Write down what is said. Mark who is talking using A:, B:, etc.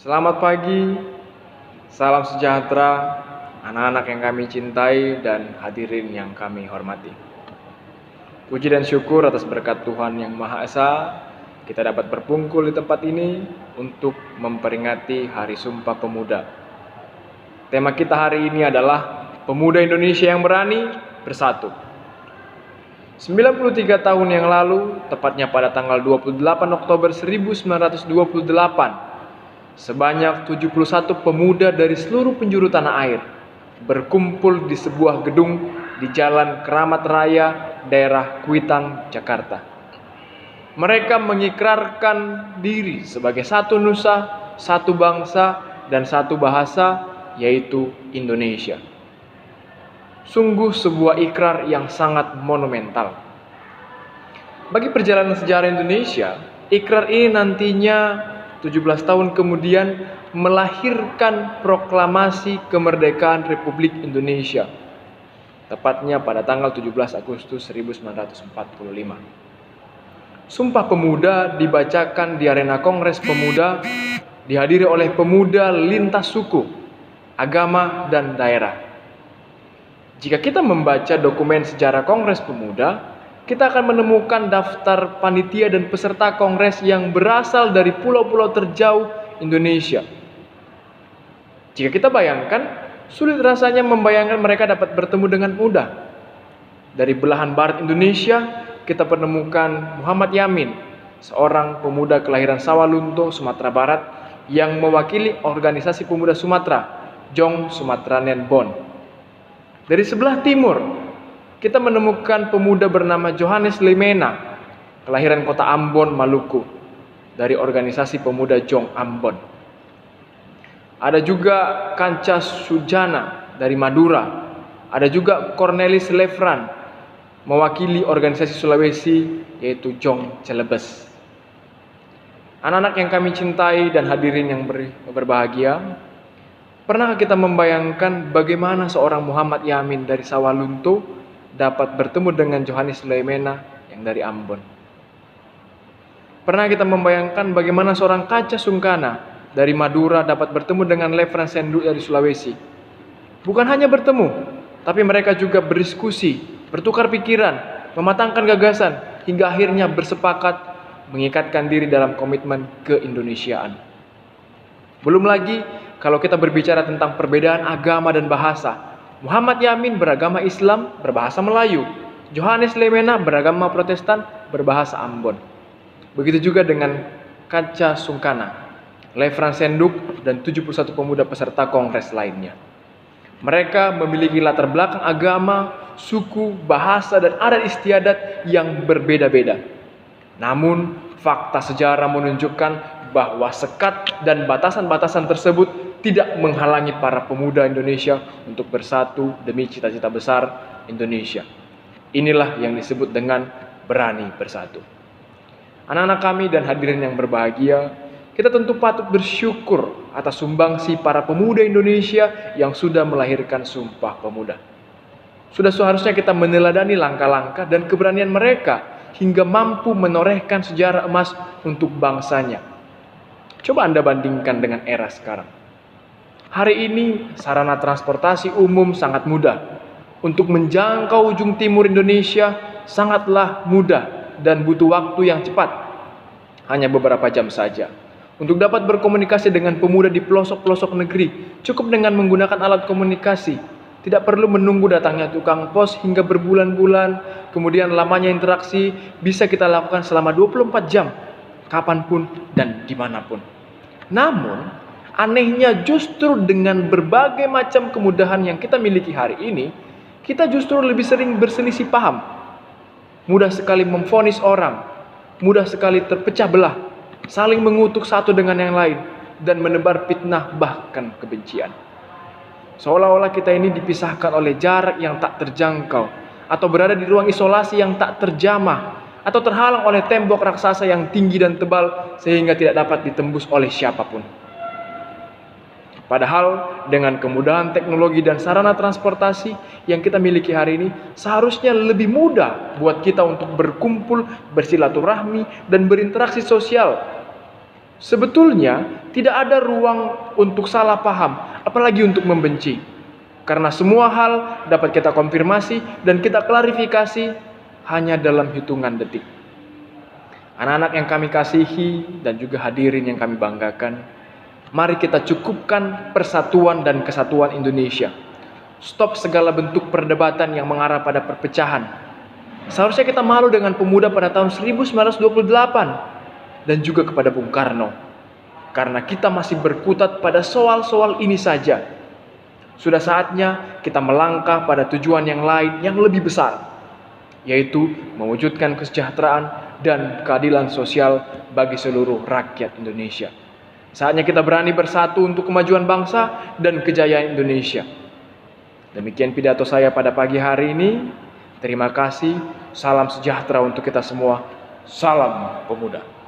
A: Selamat pagi, salam sejahtera, anak-anak yang kami cintai dan hadirin yang kami hormati. Puji dan syukur atas berkat Tuhan Yang Maha Esa, kita dapat berkumpul di tempat ini untuk memperingati Hari Sumpah Pemuda. Tema kita hari ini adalah Pemuda Indonesia yang Berani Bersatu. 93 tahun yang lalu, tepatnya pada tanggal 28 Oktober 1928, sebanyak 71 pemuda dari seluruh penjuru tanah air berkumpul di sebuah gedung di Jalan Keramat Raya, daerah Kuitang, Jakarta. Mereka mengikrarkan diri sebagai satu nusa, satu bangsa, dan satu bahasa, yaitu Indonesia. Sungguh sebuah ikrar yang sangat monumental. Bagi perjalanan sejarah Indonesia, ikrar ini nantinya 17 tahun kemudian melahirkan proklamasi kemerdekaan Republik Indonesia, tepatnya pada tanggal 17 Agustus 1945. Sumpah Pemuda dibacakan di arena Kongres Pemuda, dihadiri oleh pemuda lintas suku, agama, dan daerah. Jika kita membaca dokumen sejarah Kongres Pemuda, kita akan menemukan daftar panitia dan peserta kongres yang berasal dari pulau-pulau terjauh Indonesia. Jika kita bayangkan, sulit rasanya membayangkan mereka dapat bertemu dengan mudah. Dari belahan barat Indonesia, kita menemukan Muhammad Yamin, seorang pemuda kelahiran Sawalunto, Sumatera Barat, yang mewakili organisasi pemuda Sumatera, Jong Sumatranen Bon. Dari sebelah timur, kita menemukan pemuda bernama Johannes Lemena, kelahiran kota Ambon, Maluku, dari organisasi pemuda Jong Ambon. Ada juga Kanca Sujana dari Madura. Ada juga Cornelis Lefran, mewakili organisasi Sulawesi, yaitu Jong Celebes. Anak-anak yang kami cintai dan hadirin yang berbahagia, pernahkah kita membayangkan bagaimana seorang Muhammad Yamin dari Sawalunto dapat bertemu dengan Johannes Lemena yang dari Ambon? Pernah kita membayangkan bagaimana seorang Kaca Sungkana dari Madura dapat bertemu dengan Lefran Senduk dari Sulawesi? Bukan hanya bertemu, tapi mereka juga berdiskusi, bertukar pikiran, mematangkan gagasan, hingga akhirnya bersepakat mengikatkan diri dalam komitmen keindonesiaan. Belum lagi kalau kita berbicara tentang perbedaan agama dan bahasa. Muhammad Yamin beragama Islam, berbahasa Melayu. Johannes Lemena beragama Protestan, berbahasa Ambon. Begitu juga dengan Kaca Sungkana, Lefran Senduk, dan 71 pemuda peserta kongres lainnya. Mereka memiliki latar belakang agama, suku, bahasa, dan adat istiadat yang berbeda-beda. Namun, fakta sejarah menunjukkan bahwa sekat dan batasan-batasan tersebut tidak menghalangi para pemuda Indonesia untuk bersatu demi cita-cita besar Indonesia. Inilah yang disebut dengan berani bersatu. Anak-anak kami dan hadirin yang berbahagia, kita tentu patut bersyukur atas sumbangsi para pemuda Indonesia yang sudah melahirkan Sumpah Pemuda. Sudah seharusnya kita meneladani langkah-langkah dan keberanian mereka hingga mampu menorehkan sejarah emas untuk bangsanya. Coba Anda bandingkan dengan era sekarang. Hari ini sarana transportasi umum sangat mudah. Untuk menjangkau ujung timur Indonesia sangatlah mudah dan butuh waktu yang cepat. Hanya beberapa jam saja. Untuk dapat berkomunikasi dengan pemuda di pelosok-pelosok negeri, cukup dengan menggunakan alat komunikasi. Tidak perlu menunggu datangnya tukang pos hingga berbulan-bulan. Kemudian lamanya interaksi bisa kita lakukan selama 24 jam. Kapanpun dan dimanapun. Namun, anehnya justru dengan berbagai macam kemudahan yang kita miliki hari ini, kita justru lebih sering berselisih paham. Mudah sekali memvonis orang, mudah sekali terpecah belah, saling mengutuk satu dengan yang lain, dan menebar fitnah bahkan kebencian. Seolah-olah kita ini dipisahkan oleh jarak yang tak terjangkau, atau berada di ruang isolasi yang tak terjamah, atau terhalang oleh tembok raksasa yang tinggi dan tebal sehingga tidak dapat ditembus oleh siapapun. Padahal dengan kemudahan teknologi dan sarana transportasi yang kita miliki hari ini, seharusnya lebih mudah buat kita untuk berkumpul, bersilaturahmi, dan berinteraksi sosial. Sebetulnya tidak ada ruang untuk salah paham, apalagi untuk membenci. Karena semua hal dapat kita konfirmasi dan kita klarifikasi hanya dalam hitungan detik. Anak-anak yang kami kasihi dan juga hadirin yang kami banggakan, mari kita cukupkan persatuan dan kesatuan Indonesia. Stop segala bentuk perdebatan yang mengarah pada perpecahan. Seharusnya kita malu dengan pemuda pada tahun 1928 dan juga kepada Bung Karno. Karena kita masih berkutat pada soal-soal ini saja. Sudah saatnya kita melangkah pada tujuan yang lain yang lebih besar, yaitu mewujudkan kesejahteraan dan keadilan sosial bagi seluruh rakyat Indonesia. Saatnya kita berani bersatu untuk kemajuan bangsa dan kejayaan Indonesia. Demikian pidato saya pada pagi hari ini. Terima kasih. Salam sejahtera untuk kita semua. Salam pemuda.